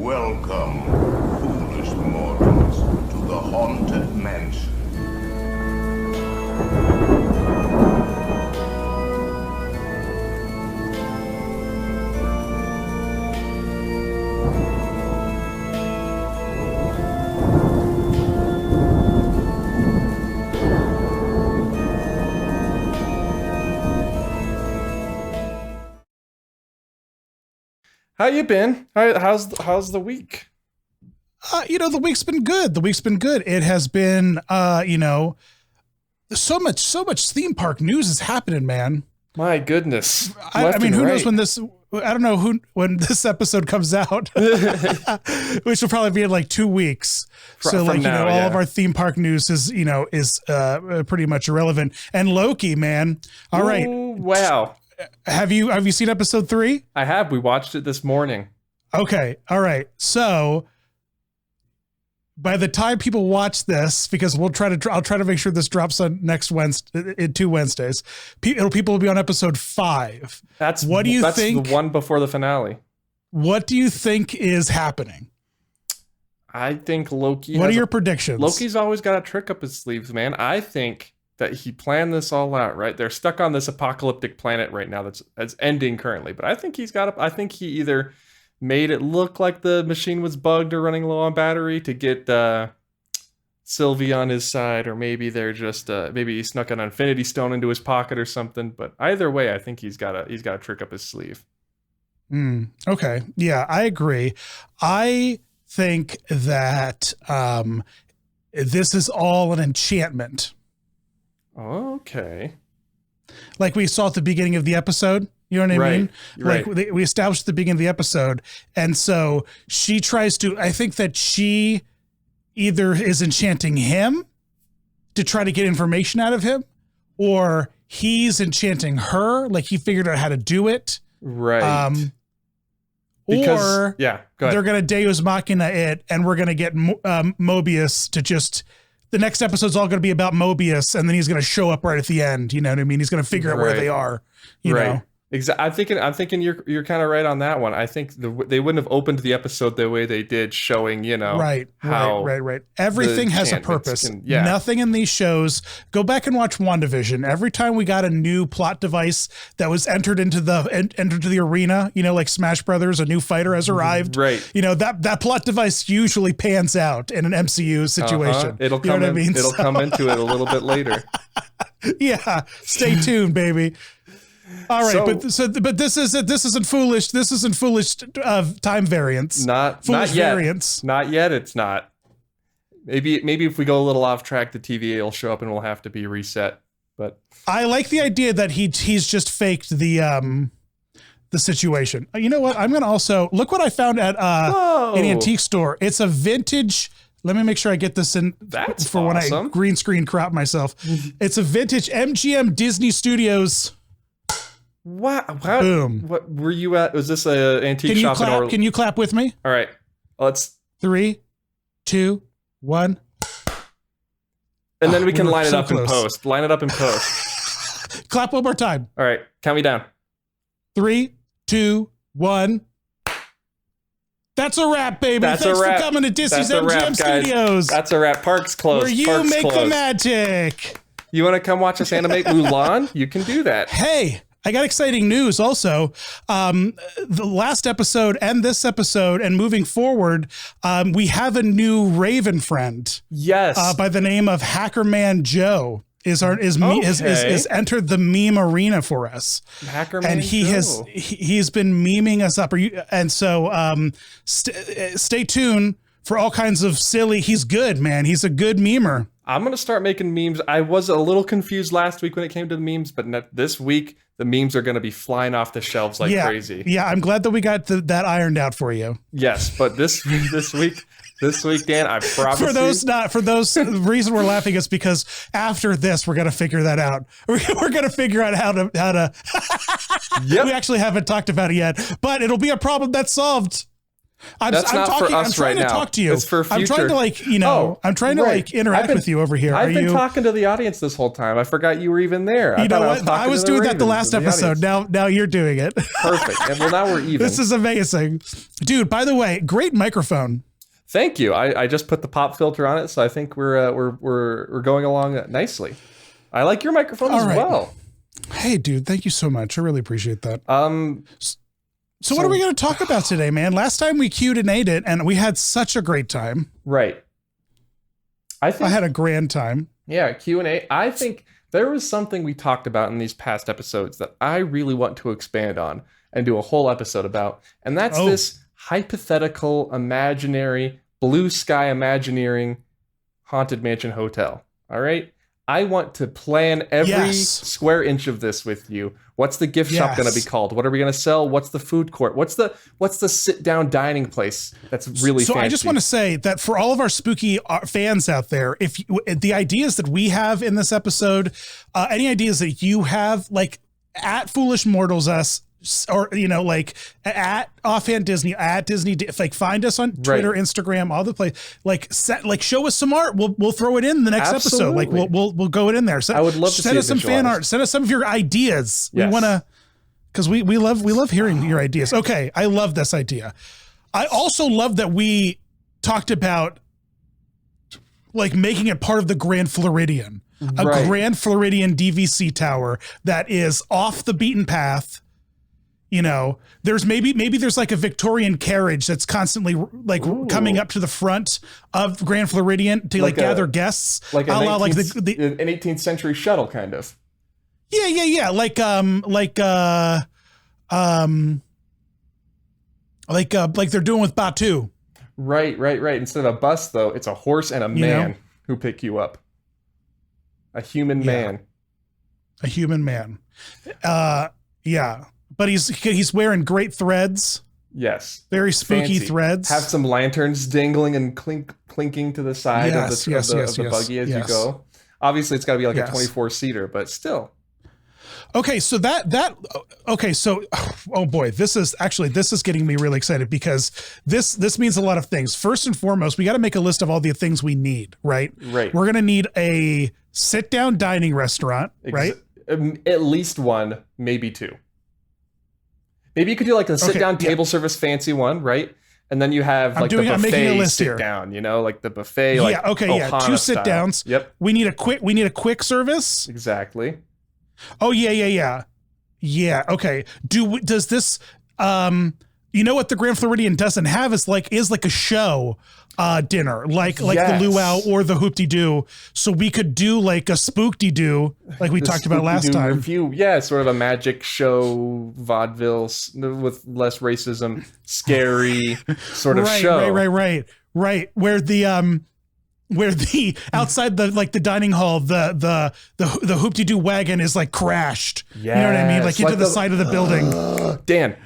Welcome, foolish mortals, to the Haunted Mansion. How you been? How's the week? The week's been good. It has been, so much theme park news is happening, man. My goodness. I mean, who knows when I don't know when this episode comes out, which will probably be in like 2 weeks. So like, now, all of our theme park news is pretty much irrelevant. And Loki, man. All right. Wow. Have you seen episode 3? I have. We watched it this morning. Okay. All right. So by the time people watch this, because I'll try to make sure this drops on next Wednesday, in 2 Wednesdays, people will be on episode 5. That's the one before the finale. What do you think is happening? I think Loki. What are your predictions? Loki's always got a trick up his sleeves, man. I think that he planned this all out, right? They're stuck on this apocalyptic planet right now that's ending currently. But I think I think he either made it look like the machine was bugged or running low on battery to get Sylvie on his side, or maybe they're just maybe he snuck an Infinity Stone into his pocket or something. But either way, I think he's got a trick up his sleeve. Okay, yeah, I agree. I think that this is all an enchantment. Okay. Like we saw at the beginning of the episode. You know what I mean? Right. Like we established at the beginning of the episode. And so she tries to, I think that she either is enchanting him to try to get information out of him, or he's enchanting her. Like he figured out how to do it. Right. Or go ahead. They're going to Deus Machina it, and we're going to get Mobius to just, the next episode's all going to be about Mobius, and then he's going to show up right at the end. You know what I mean? He's going to figure out where they are, you know? Exactly. I'm thinking you're kind of right on that one. I think they wouldn't have opened the episode the way they did, showing right. Everything has a purpose. Nothing in these shows. Go back and watch WandaVision. Every time we got a new plot device that was entered into the arena, like Smash Brothers, a new fighter has arrived. Right. That plot device usually pans out in an MCU situation. It'll come It'll come into it a little bit later. Yeah. Stay tuned, baby. All right, but this isn't foolish. This isn't foolish time variance. Not yet. Variance. Not yet. It's not. Maybe if we go a little off track, the TVA will show up and we'll have to be reset. But I like the idea that he's just faked the situation. You know what? I'm gonna also look what I found at an antique store. It's a vintage. Let me make sure I get this in. That's for awesome. When I green screen crop myself. It's a vintage MGM Disney Studios. Wow. Boom. What were you at? Was this an antique shop in Orlando? Can you clap with me? All right. Let's 3, 2, 1. And then we can line it up close. in post. Line it up in post. Clap one more time. All right. Count me down. 3, 2, 1. That's a wrap, baby. Thanks for coming to Disney's MGM Studios. That's a wrap. Park's closed. Where you Park's make closed. the magic. You want to come watch us animate Mulan? You can do that. Hey, I got exciting news also. The last episode and this episode and moving forward, we have a new Raven friend. Yes. By the name of Hackerman Joe has entered the meme arena for us. Hackerman and he's been memeing us up. Stay tuned for all kinds of silly. He's good, man. He's a good memer. I'm going to start making memes. I was a little confused last week when it came to the memes, but this week, the memes are going to be flying off the shelves like crazy. Yeah, I'm glad that we got that ironed out for you. Yes, but this week, Dan, I promise for those the reason we're laughing is because after this, we're going to figure that out. We're going to figure out how to. Yep. We actually haven't talked about it yet, but it'll be a problem that's solved. That's not for us I'm trying right to now. talk to you. It's for future. I'm trying to I'm trying to right. interact with you over here. I've been talking to the audience this whole time. I forgot you were even there. You know what? I was doing that the last episode. Now you're doing it. Perfect. And well, now we're even. This is amazing. Dude, by the way, great microphone. Thank you. I just put the pop filter on it, so I think we're going along nicely. I like your microphone as well. Hey, dude, thank you so much. I really appreciate that. So what are we going to talk about today, man? Last time we Q'd and ate it, and we had such a great time. Right. I had a grand time. Yeah, Q&A. I think there was something we talked about in these past episodes that I really want to expand on and do a whole episode about, and that's this hypothetical, imaginary, blue sky imagineering haunted mansion hotel. All right? I want to plan every square inch of this with you. What's the gift shop going to be called? What are we going to sell? What's the food court? What's the sit down dining place that's really fancy? I just want to say that for all of our spooky fans out there, if the ideas that we have in this episode, any ideas that you have, like at Foolish Mortals Us, or at Offhand Disney, at Disney, find us on Twitter, Instagram, all the place. Show us some art. We'll throw it in the next episode. We'll go it in there. So I would love to send us some fan art. Send us some of your ideas. Yes. We want to, because we love hearing your ideas. Okay, I love this idea. I also love that we talked about making it part of the Grand Floridian, a Grand Floridian DVC tower that is off the beaten path. There's maybe there's a Victorian carriage that's constantly coming up to the front of Grand Floridian to gather guests, an 18th century shuttle kind of. Yeah. Like they're doing with Batu. Right. Instead of a bus, though, it's a horse and a man who pick you up. A human man. A human man. Yeah. But he's wearing great threads. Yes. Very spooky threads. Have some lanterns dangling and clinking to the side of the buggy as you go. Obviously, it's got to be a 24-seater, but still. Okay, so oh boy, this is getting me really excited because this means a lot of things. First and foremost, we got to make a list of all the things we need, right? Right. We're going to need a sit-down dining restaurant, right? At least one, maybe two. Maybe you could do a sit-down table service fancy one, right? And then you have the buffet sit-down, the buffet. Ohana 2 sit-downs. Yep. We need a quick service. Exactly. Oh yeah. Okay. Does this what the Grand Floridian doesn't have is a show dinner the luau or the hoop-de-doo, so we could do a spook-de-doo like we talked about last time. Review, sort of a magic show vaudeville with less racism, scary sort of show. Right. Where the outside the dining hall the hoop-de-doo wagon is crashed. Yes, you know what I mean? Into the side of the building. Dan.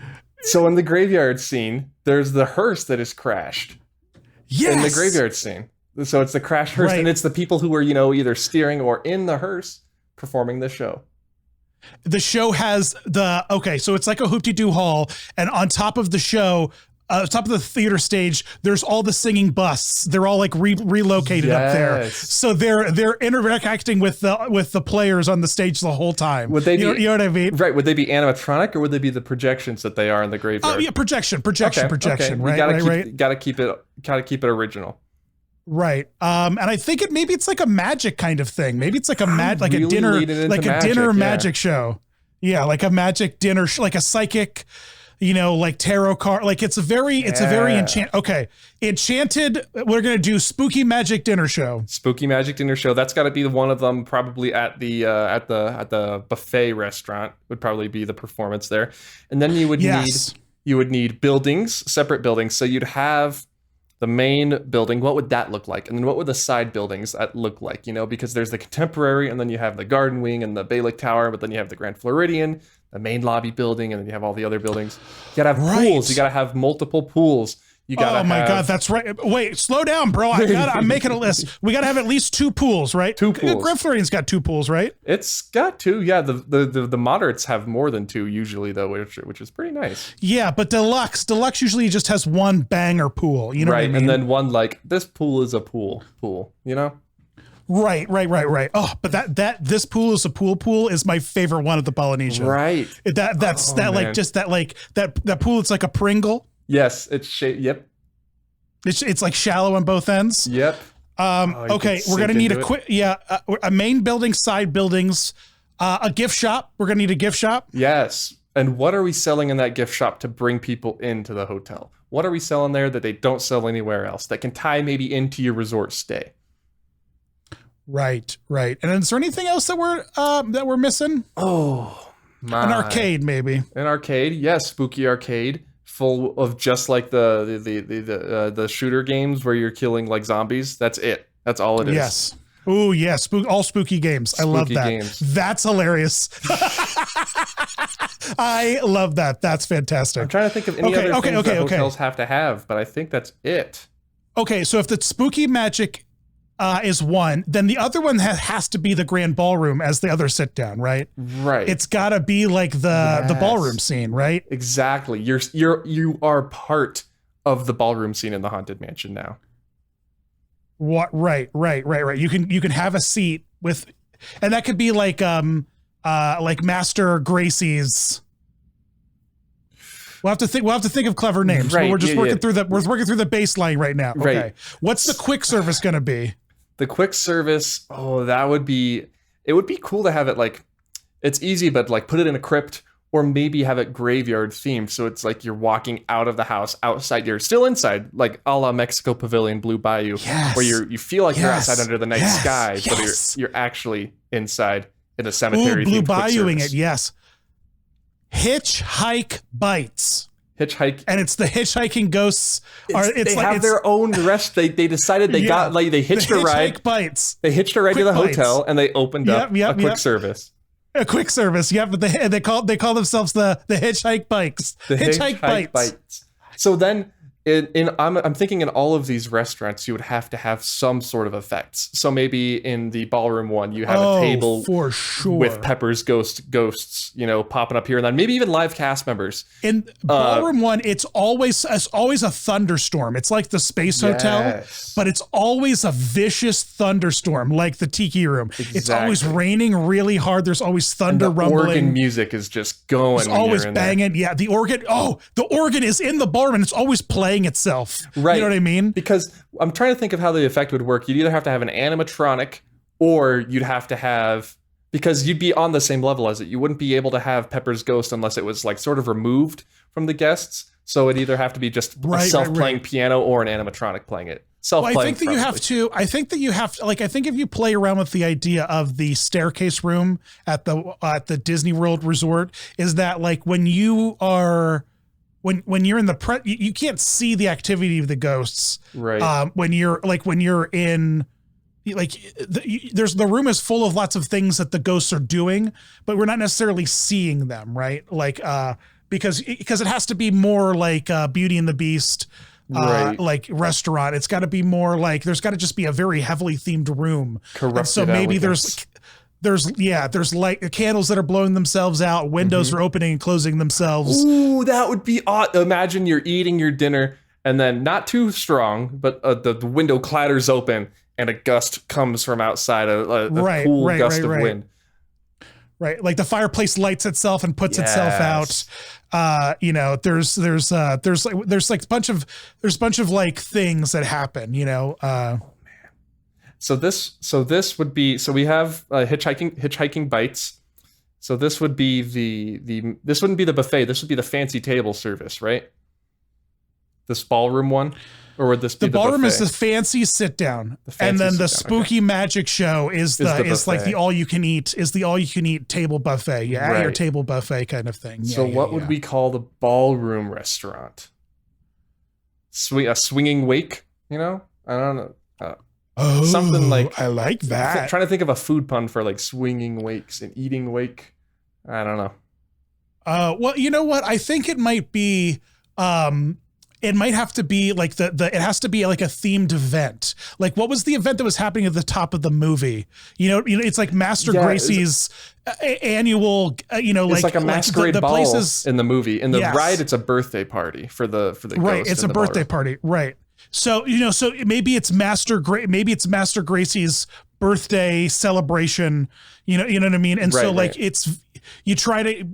So in the graveyard scene, there's the hearse that is crashed. Yes. In the graveyard scene. So it's the crashed hearse, and it's the people who are, either steering or in the hearse performing the show. The show has so it's like a hoop-de-doo hall, and on top of the show, top of the theater stage, there's all the singing busts. They're all relocated up there. So they're interacting with the players on the stage the whole time. Would they be, you know what I mean? Right. Would they be animatronic or would they be the projections that they are in the graveyard? Oh yeah, projection. Okay. Right. Gotta keep it original. Right. And I think maybe it's a magic kind of thing. Maybe it's a dinner magic show. Yeah, like a magic dinner, like a psychic, tarot card. It's a very enchanted. We're going to do spooky magic dinner show. Spooky magic dinner show. That's got to be one of them, probably at the buffet restaurant would probably be the performance there. And then you would need buildings, separate buildings. So you'd have the main building. What would that look like? And then what would the side buildings that look like? Because there's the contemporary, and then you have the garden wing and the Bailick Tower, but then you have the Grand Floridian, the main lobby building, and then you have all the other buildings. You gotta have pools. You gotta have multiple pools. You gotta Oh my have God, that's right. Wait, slow down, bro. I'm making a list. We gotta have at least 2 pools, right? 2 pools. Grand Floridian's got 2 pools, right? It's got 2. Yeah, the moderates have more than 2 usually though, which is pretty nice. Yeah, but deluxe usually just has 1 banger pool. You know what I mean? And then one like this pool is a pool, you know? Right. Oh, but this pool is a pool is my favorite one at the Polynesian. Right. That pool. It's like a Pringle. Yes, it's yep. It's like shallow on both ends. Yep. Okay, we're gonna need a main building, side buildings, a gift shop. We're gonna need a gift shop. Yes. And what are we selling in that gift shop to bring people into the hotel? What are we selling there that they don't sell anywhere else that can tie maybe into your resort stay? Right. And then is there anything else that we're missing? Oh, an arcade maybe. An arcade, yes, spooky arcade full of just like the shooter games where you're killing like zombies. That's it. That's all it is. Yes. Oh yeah, all spooky games. I love that. Games. That's hilarious. I love that. That's fantastic. I'm trying to think of any other things that hotels have to have, but I think that's it. Okay, so if the spooky magic is one, then the other one has to be the grand ballroom as the other sit down, right? Right. It's got to be like the ballroom scene, right? Exactly. You are part of the ballroom scene in the Haunted Mansion now. What? Right. You can have a seat with, and that could be like Master Gracie's. We'll have to think of clever names. Right. We're just working through the baseline right now. Okay. Right. What's the quick service going to be? The quick service, it would be cool to have it like, it's easy, but like put it in a crypt or maybe have it graveyard themed. So it's like you're walking out of the house, outside, you're still inside, like a la Mexico Pavilion, Blue Bayou, where you feel like you're outside under the night sky, but you're actually inside in a cemetery. Blue Bayouing it, yes. Hitchhike Bites. And it's the hitchhiking ghosts. They have their own rest. They decided they got like they hitched a ride. Bites. They hitched a ride to the hotel and they opened up a quick service. A quick service, yeah. But they call themselves the hitchhike bikes. The hitchhike bites. So then I'm thinking in all of these restaurants you would have to have some sort of effects. So maybe in the ballroom one you have a table for sure with Pepper's ghosts, popping up here and then. Maybe even live cast members. In ballroom one, it's always a thunderstorm. It's like the Space Hotel, but it's always a vicious thunderstorm, like the Tiki Room. Exactly. It's always raining really hard. There's always thunder rumbling. Organ music is just going. It's always banging. Yeah, the organ. Oh, the organ is in the ballroom and it's always playing itself. Right. You know what I mean? Because I'm trying to think of how the effect would work. You'd either have to have an animatronic or you'd have to have, because you'd be on the same level as it. You wouldn't be able to have Pepper's ghost unless it was like sort of removed from the guests. So it'd either have to be just a self-playing piano or an animatronic playing it. Self-playing. Well, I think that you have to, like, I think if you play around with the idea of the staircase room at the Disney World Resort, is that like when you are, when you're in the you can't see the activity of the ghosts. Right. When you're in, like, the room is full of lots of things that the ghosts are doing, but we're not necessarily seeing them, right? Like, because it has to be more like Beauty and the Beast, like restaurant. It's got to be more like, there's got to just be a very heavily themed room. Correct. So maybe there's like candles that are blowing themselves out, windows are opening and closing themselves. Ooh, that would be odd. Imagine you're eating your dinner and then not too strong, but the window clatters open and a gust comes from outside, a cool gust of wind. Right, like the fireplace lights itself and puts itself out. There's like a bunch of like things that happen. So this would be, so we have hitchhiking bites. So this would be this wouldn't be the buffet. This would be the fancy table service, right? This ballroom one, or would this be the ballroom? Buffet? Is the fancy sit down, and then the spooky magic show is like the all you can eat table buffet. Yeah, right. Your table buffet kind of thing. So what would we call the ballroom restaurant? A swinging wake? I don't know. Something like, I like that. I'm trying to think of a food pun for like swinging wakes and eating wake. I don't know. Well, you know what? I think it might be it might have to be like it has to be like a themed event. Like what was the event that was happening at the top of the movie? It's like Master Gracie's annual, it's like a masquerade the ball places in the movie. In the Yes. ride, it's a birthday party for the right. ghost It's in a the birthday ballroom. party. Right. So, so maybe it's Master Gracie's birthday celebration, you know what I mean? And so like you try to,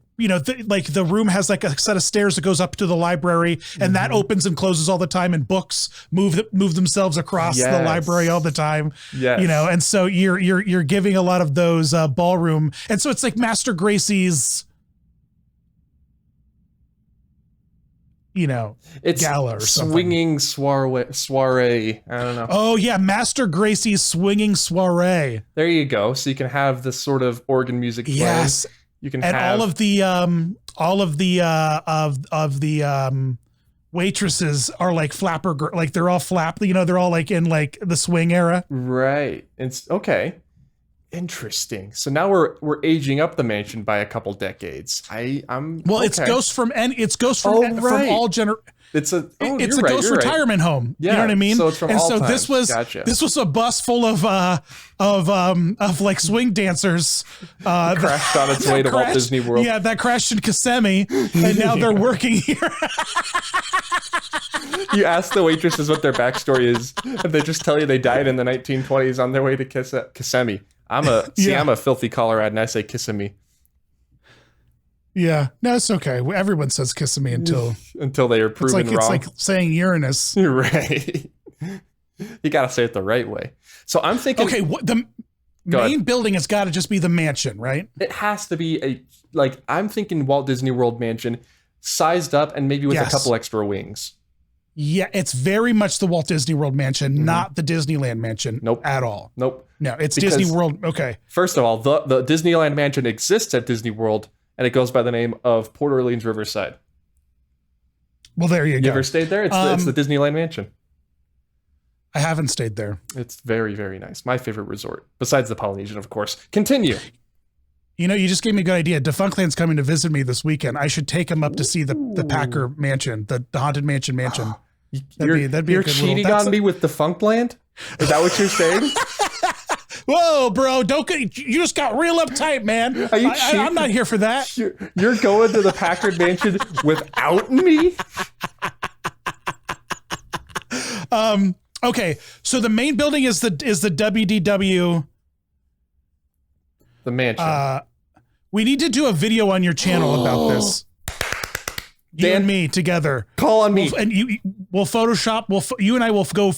like the room has like a set of stairs that goes up to the library and that opens and closes all the time, and books move themselves across the library all the time. Yes. And so you're giving a lot of those ballroom. And so it's like Master Gracie's, it's gala or something. swinging soiree. I don't know. Oh yeah, Master Gracie's swinging soiree. There you go. So you can have this sort of organ music playing. Yes, You can and have all of the waitresses are like flapper, like they're all flap. They're all like in like the swing era. right. It's okay. Interesting. So now we're aging up the mansion by a couple decades. I'm Well, okay. it's ghosts from right. from all It's a it's a ghost retirement home. Yeah, You know what I mean? so it's from and all so times. this was Gotcha. this was a bus full of like swing dancers crashed on its way to Walt crashed- Disney World. Yeah, that crashed in Kissimmee, and now they're working here. You ask the waitresses what their backstory is, and they just tell you they died in the 1920s on their way to Kissimmee. I'm a filthy Coloradan. I say Kissimmee Yeah, no, it's okay. Everyone says Kissimmee until until they are proven it's wrong. like saying Uranus. Right. You got to say it the right way. So I'm thinking. Okay, the Go main ahead. building has got to just be the mansion, right? It has to be I'm thinking Walt Disney World mansion sized up and maybe with Yes. a couple extra wings. Yeah, it's very much the Walt Disney World mansion, not the Disneyland mansion. Nope. At all. Nope. No, it's Because- Disney World. Okay. First of all, the Disneyland mansion exists at Disney World and it goes by the name of Port Orleans Riverside. Well, there you You go. ever stayed there? It's the Disneyland mansion. I haven't stayed there. It's very, very nice. My favorite resort, besides the Polynesian, of course. Continue. You just gave me a good idea. Defunctland's coming to visit me this weekend. I should take him up to see the Packer mansion, the haunted mansion. That'd be You're a good cheating little, on me with Defunctland? Is that what you're saying? Whoa, bro! You just got real uptight, man. Are you cheating? I'm not here for that. You're going to the Packard mansion without me? Okay, so the main building is the WDW. The mansion. We need to do a video on your channel about this. You Dan, and me together. Call on me. And we'll Photoshop. You and I will go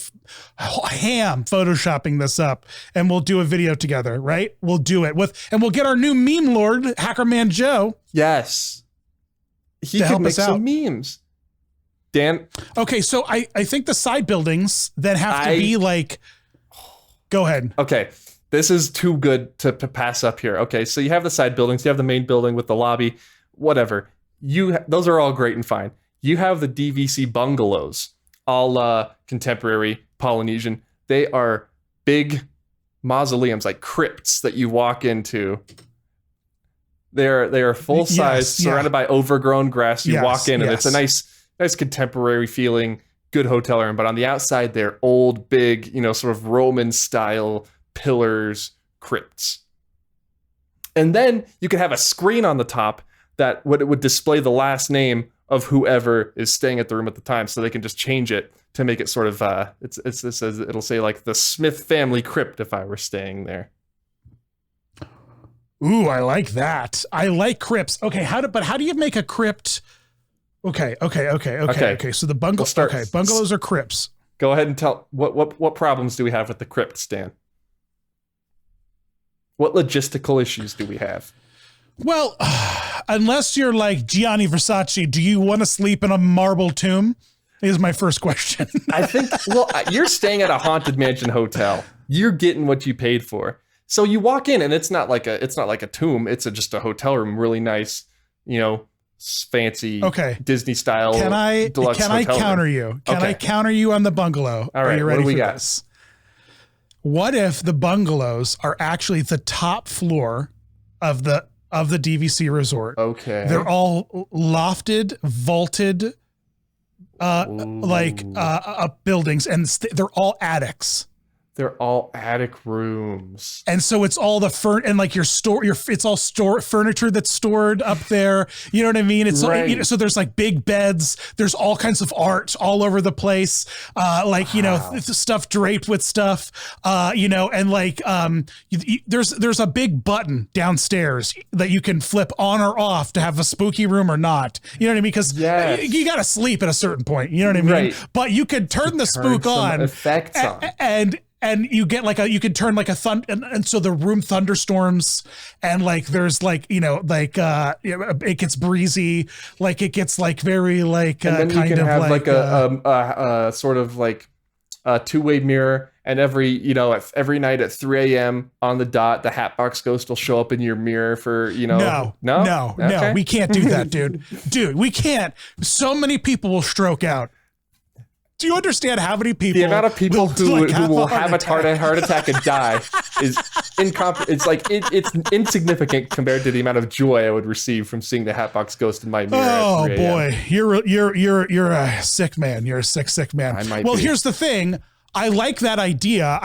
ham photoshopping this up, and we'll do a video together. Right? We'll do it and we'll get our new meme lord, Hackerman Joe. Yes. He To could help make us out. some memes. Dan, Okay, so I think the side buildings then have to be like. Go ahead. okay. This is too good to pass up here. Okay, so you have the side buildings, you have the main building with the lobby, whatever. Those are all great and fine. You have the DVC bungalows, all contemporary Polynesian. They are big mausoleums, like crypts that you walk into. They are full size, surrounded by overgrown grass. You walk in, and it's a nice contemporary feeling, good hotel room. But on the outside, they're old, big, sort of Roman style pillars, crypts. And then you could have a screen on the top that would display the last name of whoever is staying at the room at the time, so they can just change it to make it sort of it'll say like the Smith family crypt if I were staying there. Ooh, I like that. I like crypts. Okay, how do you make a crypt? Okay. So the bungalow. start- Okay, bungalows are crypts. Go ahead and tell what problems do we have with the crypt, Stan? What logistical issues do we have? Well, unless you're like Gianni Versace, do you want to sleep in a marble tomb? Is my first question. I think, you're staying at a haunted mansion hotel. You're getting what you paid for. So you walk in and it's not like a tomb. It's just a hotel room, really nice, fancy, Disney style. Can I deluxe hotel counter room. you? Can I counter you on the bungalow? All right, Are you ready what do we for got? this? What if the bungalows are actually the top floor of the DVC resort? Okay. They're all lofted, vaulted buildings, and they're all attics. They're all attic rooms. And so it's all the and like it's all furniture that's stored up there. You know what I mean? It's right. So there's like big beds. There's all kinds of art all over the place. Stuff draped with stuff, and like, there's a big button downstairs that you can flip on or off to have a spooky room or not. You know what I mean? Because you got to sleep at a certain point. You know what I mean? Right. But you could turn the spook on. Effects on. And you get you could turn like a and so the room thunderstorms, and like there's it gets breezy, like it gets like very like and then kind you can of have like a sort of like a two-way mirror, and every night at 3 a.m. on the dot, the Hatbox Ghost will show up in your mirror for No, we can't do that, dude, we can't. So many people will stroke out. Do you understand how many people? The amount of people who will have a heart attack and die is it's insignificant compared to the amount of joy I would receive from seeing the Hatbox Ghost in my mirror. Oh at 3 boy, you're a sick man. You're a sick man. I might be. Here's the thing. I like that idea.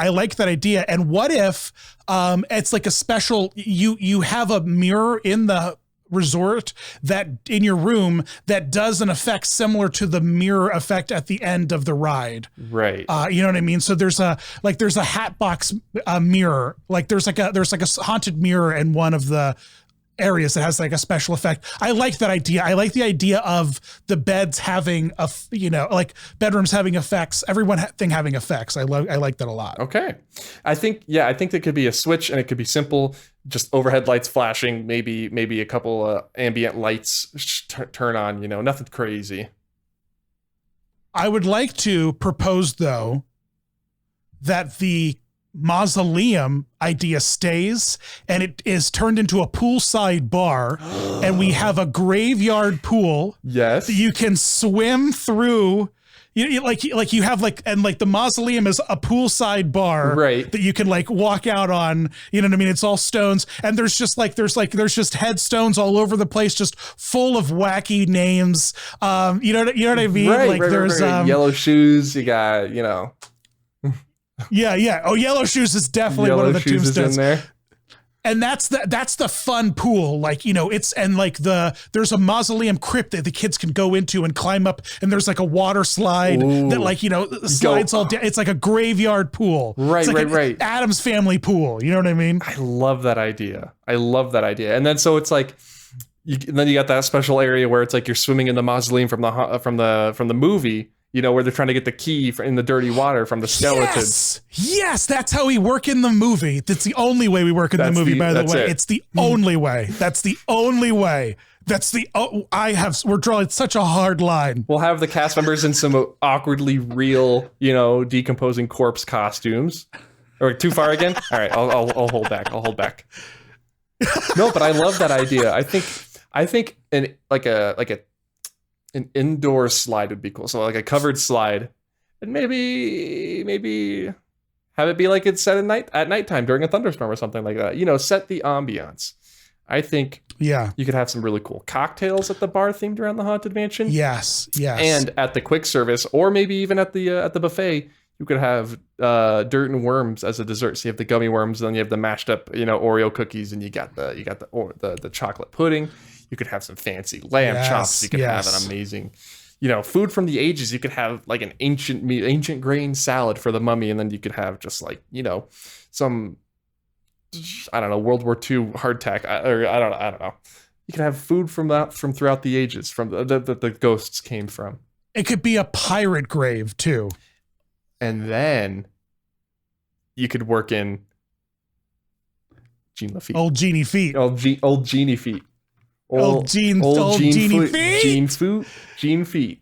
And what if it's like a special? You have a mirror in the resort that in your room that does an effect similar to the mirror effect at the end of the ride. Right. You know what I mean? So there's a Hatbox mirror. Like there's like a haunted mirror in one of the areas that has like a special effect. I like that idea. I like the idea of the beds having like bedrooms having effects, thing having effects. I like that a lot. Okay. I think there could be a switch, and it could be simple, just overhead lights flashing, maybe a couple ambient lights turn on, nothing crazy. I would like to propose though that the mausoleum idea stays, and it is turned into a poolside bar, and we have a graveyard pool. Yes, that you can swim through. You have the mausoleum is a poolside bar, right? That you can like walk out on. You know what I mean? It's all stones, and there's just headstones all over the place, just full of wacky names. You know what I mean? Right, there's yellow shoes. You got Yeah. Oh, Yellow Shoes is definitely one of the tombstones. In there. And that's the fun pool. There's a mausoleum crypt that the kids can go into and climb up, and there's like a water slide that slides all down. It's like a graveyard pool. Right, it's like right. Addams Family pool. You know what I mean? I love that idea. And then so it's like, then you got that special area where it's like you're swimming in the mausoleum from the movie. Where they're trying to get the key in the dirty water from the skeletons. Yes, that's how we work in the movie. That's the only way we work in the movie, by the way. It's the only way. That's the only way. We're drawing such a hard line. We'll have the cast members in some awkwardly real, decomposing corpse costumes. Or too far again? All right, I'll hold back. No, but I love that idea. I think an indoor slide would be cool. So like a covered slide, and maybe have it be like it's set at nighttime during a thunderstorm or something like that. Set the ambiance. I think you could have some really cool cocktails at the bar themed around the Haunted Mansion. Yes. And at the quick service, or maybe even at the buffet, you could have dirt and worms as a dessert. So you have the gummy worms, and then you have the mashed up Oreo cookies, and you got the chocolate pudding. You could have some fancy lamb chops. You could have an amazing, food from the ages. You could have like an ancient grain salad for the mummy, and then you could have just like some, I don't know, World War II hardtack, or I don't know. You could have food from throughout the ages, from the ghosts came from. It could be a pirate grave too, and then you could work in Jean Lafitte. Old Jeannie feet. Old Jeannie feet. Old Jeannie feet. Jean feet.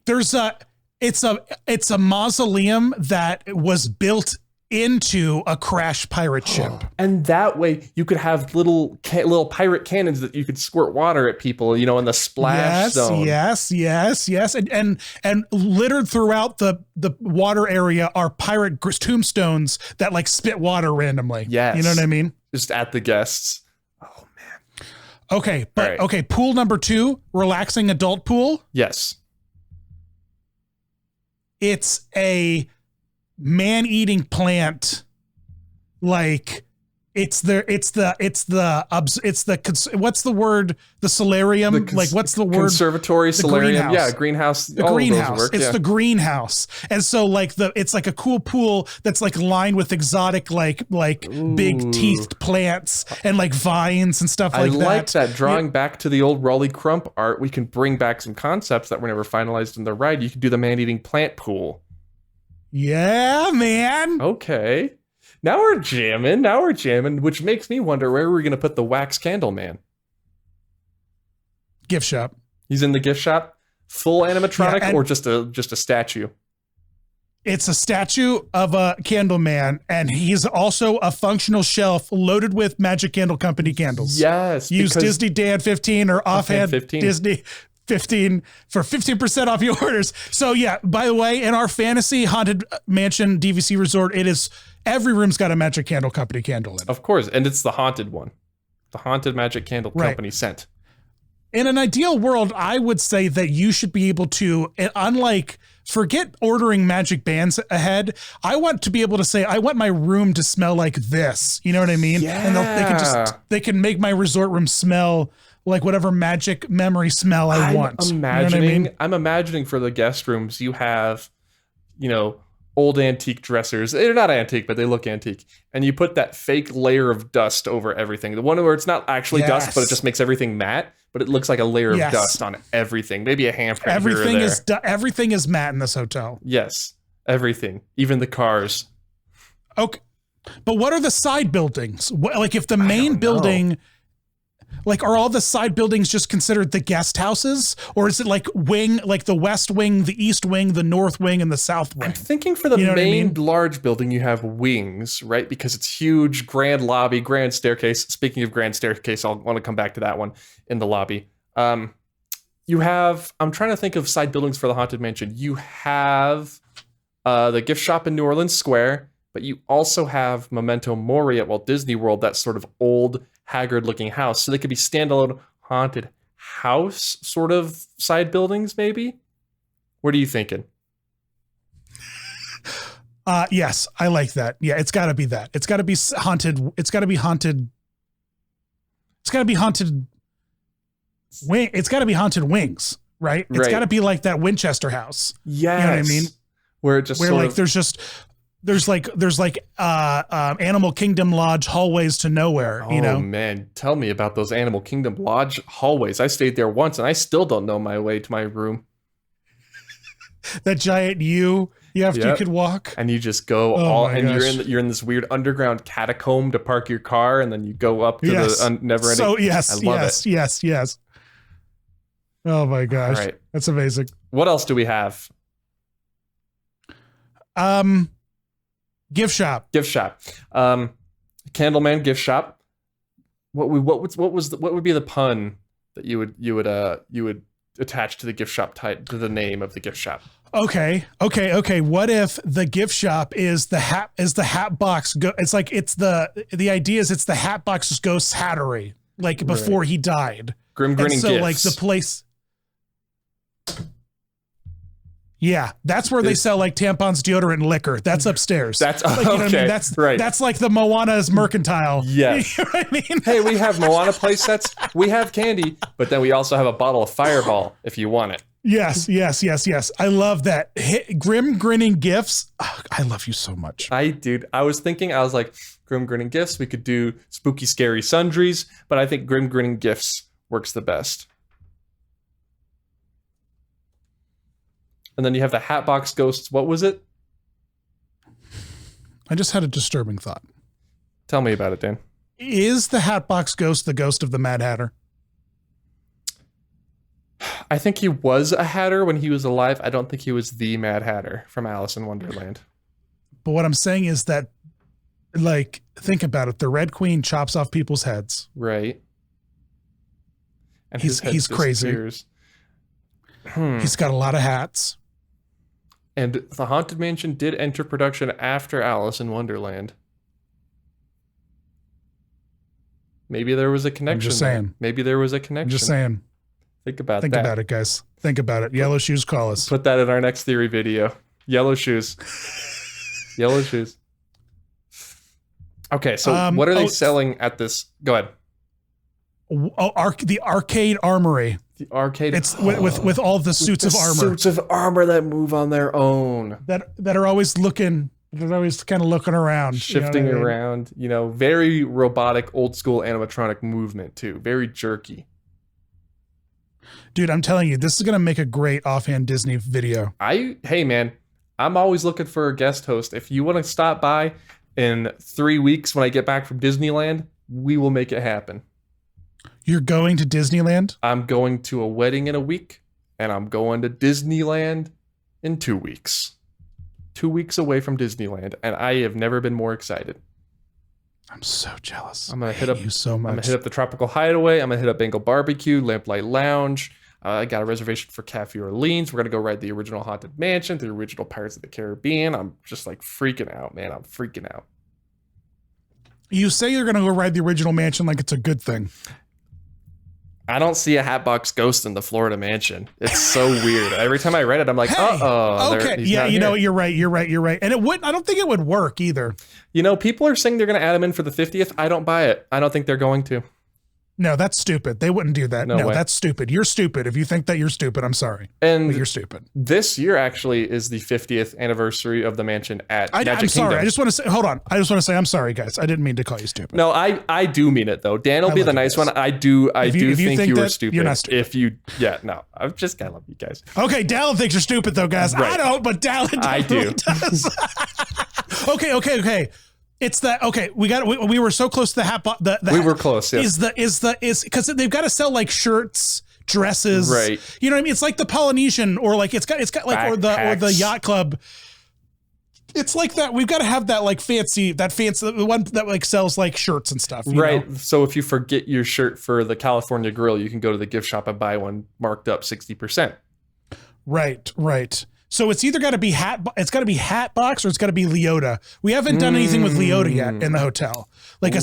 It's a mausoleum that was built into a crashed pirate ship, and that way you could have little pirate cannons that you could squirt water at people, in the splash zone. Yes, and littered throughout the water area are pirate tombstones that like spit water randomly. Yes, you know what I mean? Just at the guests. Okay, but right. Okay, pool number 2, relaxing adult pool. Yes. it's a man-eating plant, like what's the word? The solarium? What's the word? Conservatory, solarium. Greenhouse. Greenhouse. The all greenhouse. Of those work, It's yeah. the greenhouse. And so it's like a cool pool that's like lined with exotic, like big teethed plants and like vines and stuff like that. I like that. Drawing back to the old Raleigh Crump art, we can bring back some concepts that were never finalized in the ride. You could do the man-eating plant pool. Yeah, man. Okay. Now we're jamming, which makes me wonder where we're going to put the wax candle man. Gift shop. He's in the gift shop, full animatronic, Yeah, or just a statue? It's a statue of a candle man, and he's also a functional shelf loaded with Magic Candle Company candles. Yes. Use because- Disney Dan 15 or offhand 15. Disney 15 for 15% off your orders. So yeah, by the way, in our fantasy haunted mansion DVC resort, it is every room's got a Magic Candle Company candle in it. Of course, and it's the haunted one. The haunted Magic Candle Right. Company scent. In an ideal world, I would say that you should be able to, unlike, forget ordering magic bands ahead. I want to be able to say, I want my room to smell like this. You know what I mean? Yeah. And they can make my resort room smell like whatever magic memory smell I want. I'm You know what I imagining, mean? I'm imagining for the guest rooms, you have, old antique dressers. They're not antique, but they look antique. And you put that fake layer of dust over everything. The one where it's not actually dust, but it just makes everything matte, but it looks like a layer of dust on everything. Maybe a handprint Everything here or there. everything is matte in this hotel. Yes, everything, even the cars. Okay. But what are the side buildings? Like if the main building, like are all the side buildings just considered the guest houses? Or is it like the west wing, the east wing, the north wing, and the south wing? I'm thinking for the You know what I main mean? large building, you have wings, right? Because it's huge, grand lobby, grand staircase. Speaking of grand staircase, I'll want to come back to that one in the lobby. You have, I'm trying to think of side buildings for the Haunted Mansion. You have the gift shop in New Orleans Square, but you also have Memento Mori at Walt Disney World, that sort of old, haggard-looking house. So they could be standalone haunted house sort of side buildings, maybe? What are you thinking? Yes, I like that. Yeah, it's got to be that. It's got to be haunted. It's got to be haunted. It's got to be haunted. It's got to be haunted wings, right? It's got to be like that Winchester house. Yes. You know what I mean? Where it just where sort like of, there's Animal Kingdom Lodge hallways to nowhere. oh You know, man, tell me about those Animal Kingdom Lodge hallways. I stayed there once and I still don't know my way to my room. that giant you could walk. And you just go and you're in this weird underground catacomb to park your car, and then you go up to the never ending. So yes, I love it. yes. Oh my gosh, All right. That's amazing. What else do we have? Gift shop. Candleman gift shop. What would be the pun that you would attach to the gift shop to the name of the gift shop? Okay. What if the gift shop is the hat box? It's like the idea is it's the hat box's ghost hattery, like before he died. Grim Grinning so Gifts. like the place. Yeah, that's where they sell like tampons, deodorant, and liquor. That's upstairs. That's like, you know what I okay. mean? That's right. That's like the Moana's mercantile. Yes. You know what I mean? Hey, we have Moana play sets. We have candy, but then we also have a bottle of Fireball if you want it. Yes. I love that. Grim Grinning Gifts. Oh, I love you so much. I was like, Grim Grinning Gifts. We could do Spooky Scary Sundries, but I think Grim Grinning Gifts works the best. And then you have the Hatbox Ghosts. What was it? I just had a disturbing thought. Tell me about it, Dan. Is the Hatbox Ghost the ghost of the Mad Hatter? I think he was a Hatter when he was alive. I don't think he was the Mad Hatter from Alice in Wonderland. But what I'm saying is that, like, think about it. The Red Queen chops off people's heads. Right. And He's crazy. disappears. He's got a lot of hats. And the Haunted Mansion did enter production after Alice in Wonderland. Maybe there was a connection. I'm just saying. There. Maybe there was a connection. I'm just saying. Think about Think that. about it, guys. Think about it. Yellow Shoes, call us. Put that in our next theory video. Yellow shoes. Yellow shoes. Okay, so what are they selling at this? Go ahead. The arcade armory. The arcade. It's with all the suits of armor. Suits of armor that move on their own. That are always looking. They're always kind of looking around, shifting around. You know, very robotic, old school animatronic movement too. Very jerky. Dude, I'm telling you, this is gonna make a great offhand Disney video. Hey man, I'm always looking for a guest host. If you want to stop by in 3 weeks when I get back from Disneyland, we will make it happen. You're going to Disneyland? I'm going to a wedding in a week, and I'm going to Disneyland in 2 weeks. 2 weeks away from Disneyland, and I have never been more excited. I'm so jealous. I'm gonna hit up you so much. I'm gonna hit up the Tropical Hideaway. I'm gonna hit up Bengal Barbecue, Lamplight Lounge. I got a reservation for Cafe Orleans. We're gonna go ride the original Haunted Mansion, the original Pirates of the Caribbean. I'm just like freaking out, man. I'm freaking out. You say you're gonna go ride the original mansion like it's a good thing. I don't see a Hatbox Ghost in the Florida Mansion. It's so weird. Every time I read it, I'm like, okay, yeah, you know, you're right. And I don't think it would work either. You know, people are saying they're going to add him in for the 50th. I don't buy it. I don't think they're going to. No, that's stupid. They wouldn't do that. No, that's stupid. You're stupid. If you think that you're stupid, I'm sorry. And you're stupid. This year actually is the 50th anniversary of the mansion at Magic I'm sorry. Kingdom. I just want to say, hold on. I just want to say, I'm sorry, guys. I didn't mean to call you stupid. No, I do mean it though. Dan will be the nice one. I do think you were stupid. You're not stupid. If you, no, I've just gotta love you guys. Okay, Dallin thinks you're stupid though, guys. Right. I don't, but Dallin I do. Does. Okay. It's that okay? We were so close to the hat. We were close. Yeah. Is because they've got to sell like shirts, dresses, right? You know what I mean? It's like the Polynesian, or like it's got like backpacks. or the yacht club. It's like that. We've got to have that like fancy the one that like sells like shirts and stuff. Right. know? So if you forget your shirt for the California Grill, you can go to the gift shop and buy one marked up 60%. Right. So it's either got to be Hatbox or it's got to be Leota. We haven't done anything with Leota yet in the hotel. Like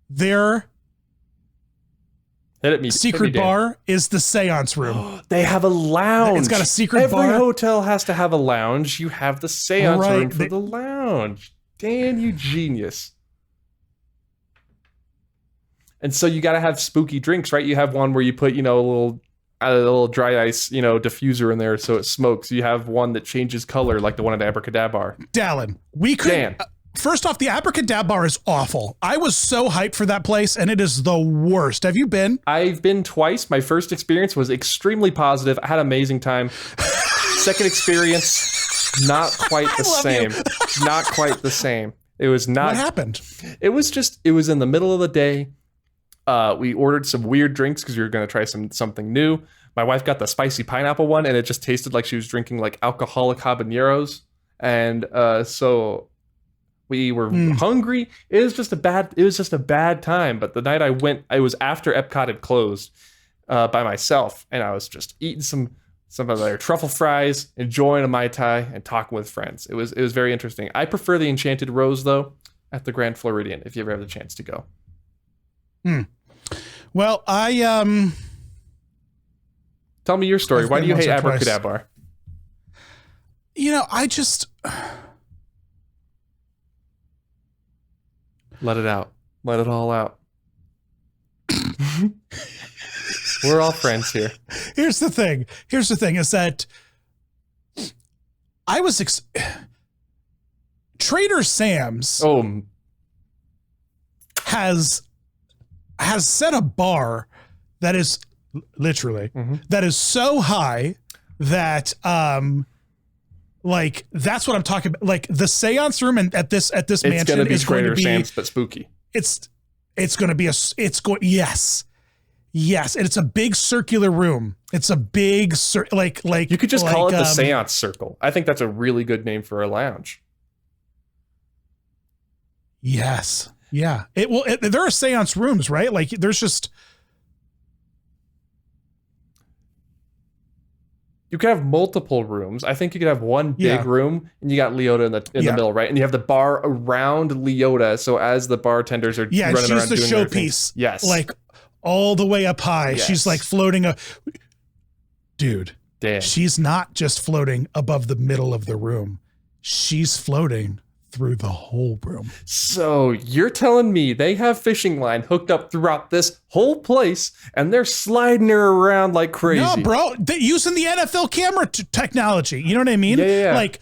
their hit at me. secret bar is the seance room. They have a lounge. It's got a secret bar. Every hotel has to have a lounge. You have the seance room for the lounge. Dan, you genius. And so you got to have spooky drinks, right? You have one where you put, a little dry ice, diffuser in there so it smokes. You have one that changes color like the one at Abracadabra. Dallin, we could... Dan. First off, the Abracadabra is awful. I was so hyped for that place, and it is the worst. Have you been? I've been twice. My first experience was extremely positive. I had an amazing time. Second experience, not quite the same. Not quite the same. It was not... What happened? It was in the middle of the day. We ordered some weird drinks because we were going to try something new. My wife got the spicy pineapple one, and it just tasted like she was drinking like alcoholic habaneros. And so we were hungry. It was just a bad time. But the night I went, it was after Epcot had closed by myself, and I was just eating some of their truffle fries, enjoying a Mai Tai, and talking with friends. It was very interesting. I prefer the Enchanted Rose though at the Grand Floridian if you ever have the chance to go. Well, tell me your story. Why do you hate Abracadabra? I just... Let it out. Let it all out. We're all friends here. Here's the thing is that I was... Trader Sam's has set a bar that is literally that is so high that like that's what I'm talking about. Like the seance room and at this mansion it's gonna be is going to be Sam's but spooky. It's going to be yes, and it's a big circular room. It's a big like you could just call it the Seance Circle. I think that's a really good name for a lounge. Yes. Yeah. There are seance rooms, right? Like there's just. You could have multiple rooms. I think you could have one big room and you got Leota in the middle, right? And you have the bar around Leota. So as the bartenders are running around doing she's the showpiece. Yes. Like all the way up high. Yes. She's like floating Dude. Dan. She's not just floating above the middle of the room. She's floating through the whole room. So you're telling me they have fishing line hooked up throughout this whole place and they're sliding her around like crazy? No, bro. They're using the NFL camera technology. You know what I mean? Yeah. Like,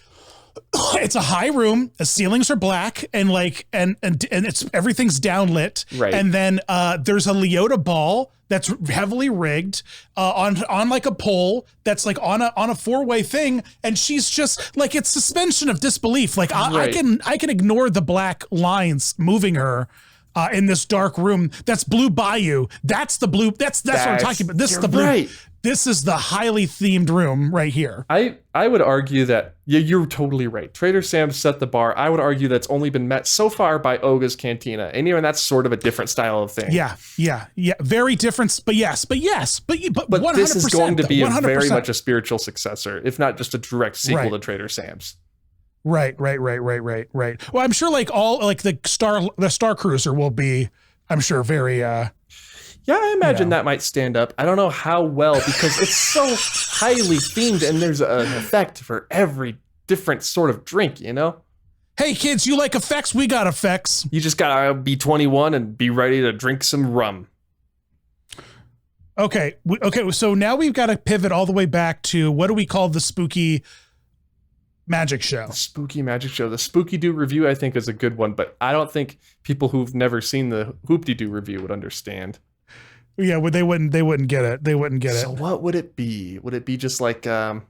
it's a high room. The ceilings are black, and it's everything's downlit. Right. And then there's a Leota ball that's heavily rigged on like a pole that's like on a four-way thing, and she's just like, it's suspension of disbelief. Like I can ignore the black lines moving her in this dark room. That's Blue Bayou. That's the blue. That's what I'm talking about. This is the blue. Right. This is the highly themed room right here. I would argue that, you're totally right. Trader Sam's set the bar. I would argue that's only been met so far by Oga's Cantina. And even that's sort of a different style of thing. Yeah. Very different, but yes. But 100%, this is going to be 100%. very much a spiritual successor, if not just a direct sequel to Trader Sam's. Right. Well, I'm sure like the Star Cruiser will be, I'm sure, very Yeah, I imagine that might stand up. I don't know how well, because it's so highly themed and there's an effect for every different sort of drink, you know? Hey kids, you like effects? We got effects. You just gotta be 21 and be ready to drink some rum. Okay, so now we've got to pivot all the way back to, what do we call the spooky magic show? The spooky magic show. The Spooky Doo review, I think, is a good one, but I don't think people who've never seen the Hoop-de-Doo review would understand. Yeah, well, they wouldn't get it. They wouldn't get it. So what would it be? Would it be just like well,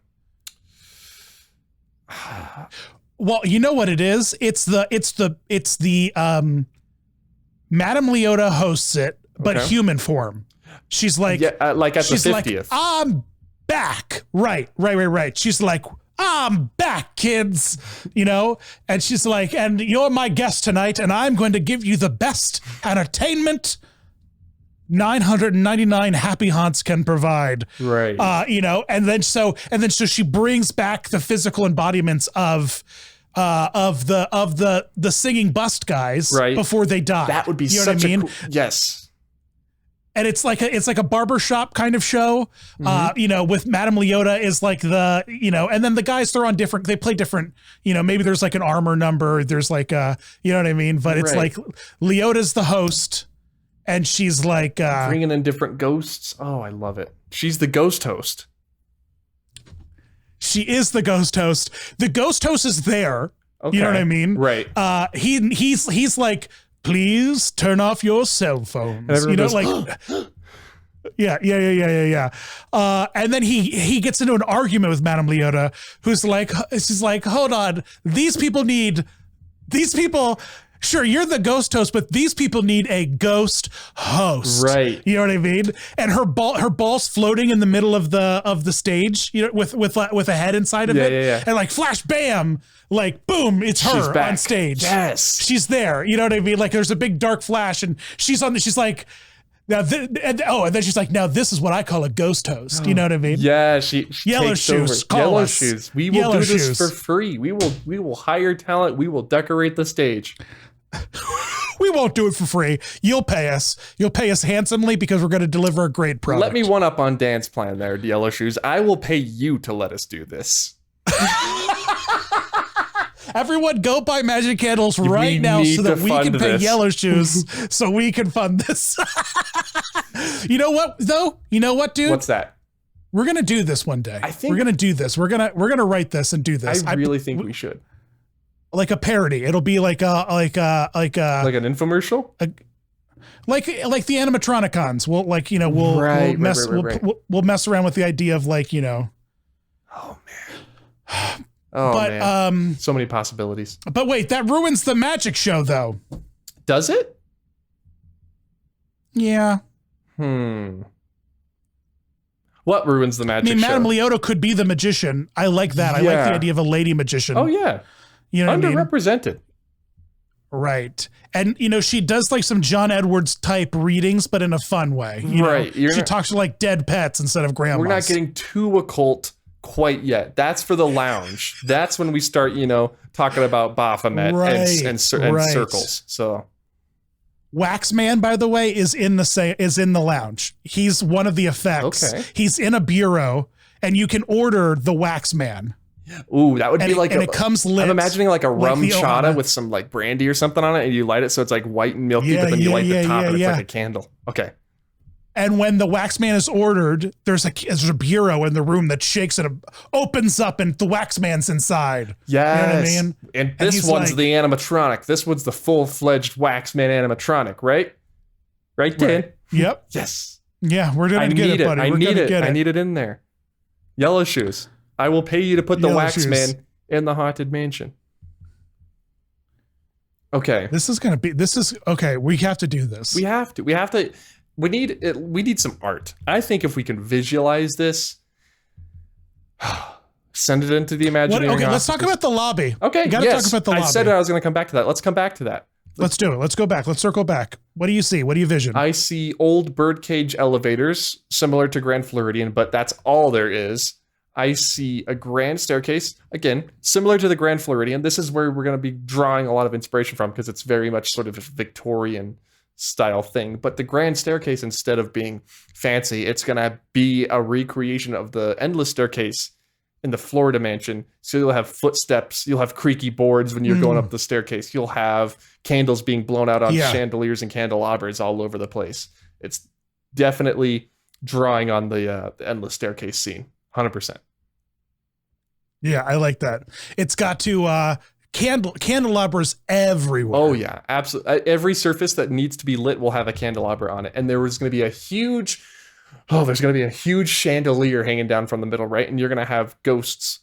you know what it is? It's the Madame Leota hosts it, but human form. She's like, like at the 50th. Like, I'm back. Right. She's like, I'm back, kids, you know? And she's like, and you're my guest tonight, and I'm going to give you the best entertainment 999 happy haunts can provide. Right. You know, and then so she brings back the physical embodiments of the singing bust guys before they die. That would be such a cool, yes. And it's like a barbershop kind of show, you know, with Madame Leota is like the, you know, and then the guys, they play different, you know, maybe there's like an armor number. There's like you know what I mean? But it's like Leota's the host. And she's like bringing in different ghosts. Oh, I love it. She's the ghost host. She is the ghost host. The ghost host is there. Okay. You know what I mean? Right. He's like, please turn off your cell phones. You know, goes, like yeah. And then he gets into an argument with Madame Leota, who's like, she's like, hold on, these people. Sure, you're the ghost host, but these people need a ghost host. Right. You know what I mean? And her ball's floating in the middle of the stage, you know, with a head inside of it. Yeah. And like flash, bam, like boom, it's her on stage. Yes. She's there. You know what I mean? Like there's a big dark flash and she's like, now, and then she's like, now this is what I call a ghost host. You know what I mean? Yeah, she Yellow takes Shoes, over. call Yellow us. Shoes. We will Yellow do this Shoes. for free. We will hire talent. We will decorate the stage. We won't do it for free. You'll pay us. You'll pay us handsomely because we're going to deliver a great product. Let me one up on Dan's plan there, Yellow Shoes. I will pay you to let us do this. Everyone go buy magic candles right now so that we can pay Yellow Shoes so we can fund this. You know what, though? You know what, dude? What's that? We're going to do this one day. I think we're going to do this. We're going to write this and do this. I really think we should. Like a parody. It'll be like an infomercial? Like the animatronicons. We'll we'll mess around with the idea of like, you know. Oh man. Man. So many possibilities. But wait, that ruins the magic show though. Does it? Yeah. What ruins the magic show? Madame Leota could be the magician. I like that. I like the idea of a lady magician. Oh yeah. You know what I mean? Underrepresented. Right. And, you know, she does like some John Edwards type readings, but in a fun way. You know? She talks to like dead pets instead of grandmas. We're not getting too occult quite yet. That's for the lounge. That's when we start, you know, talking about Baphomet and circles. So Waxman, by the way, is in the lounge. He's one of the effects. Okay. He's in a bureau and you can order the wax man. Ooh, that would be like it comes lit. I'm imagining like a rum the chata Ohana. with some like brandy or something on it, and you light it so it's like white and milky, but then you light the top and it's like a candle. Okay. And when the wax man is ordered, there's a bureau in the room that shakes and opens up, and the wax man's inside. Yes. You know what I mean? And this one's like, the animatronic. This one's the full-fledged wax man animatronic, right? Right, Dan? Right. Yep. Yes. Yeah, we're gonna get it, buddy. I need it in there. Yellow shoes. I will pay you to put the Yellow wax shoes. man in the haunted mansion. Okay. This is okay. We have to do this. We have to. We need some art. I think if we can visualize this, send it into the imaginary. Okay, let's talk about the lobby. Okay, we gotta talk about the lobby. I said I was going to come back to that. Let's come back to that. Let's do it. Let's go back. Let's circle back. What do you see? What do you vision? I see old birdcage elevators, similar to Grand Floridian, but that's all there is. I see a grand staircase, again, similar to the Grand Floridian. This is where we're going to be drawing a lot of inspiration from because it's very much sort of a Victorian style thing. But the grand staircase, instead of being fancy, it's going to be a recreation of the endless staircase in the Florida mansion. So you'll have footsteps, you'll have creaky boards when you're going up the staircase. You'll have candles being blown out on chandeliers and candelabras all over the place. It's definitely drawing on the endless staircase scene. 100%. Yeah, I like that. It's got to candelabras everywhere. Oh yeah, absolutely. Every surface that needs to be lit will have a candelabra on it, and there's going to be a huge chandelier hanging down from the middle, right? And you're going to have ghosts,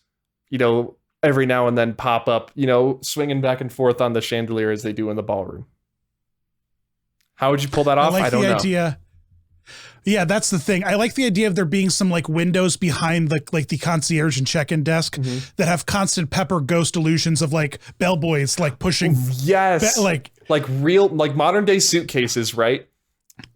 every now and then pop up, swinging back and forth on the chandelier as they do in the ballroom. How would you pull that off? I don't know. Idea. Yeah, that's the thing. I like the idea of there being some like windows behind the concierge and check-in desk that have constant pepper ghost illusions of like bellboys like pushing. Yes. Like real, like modern day suitcases, right?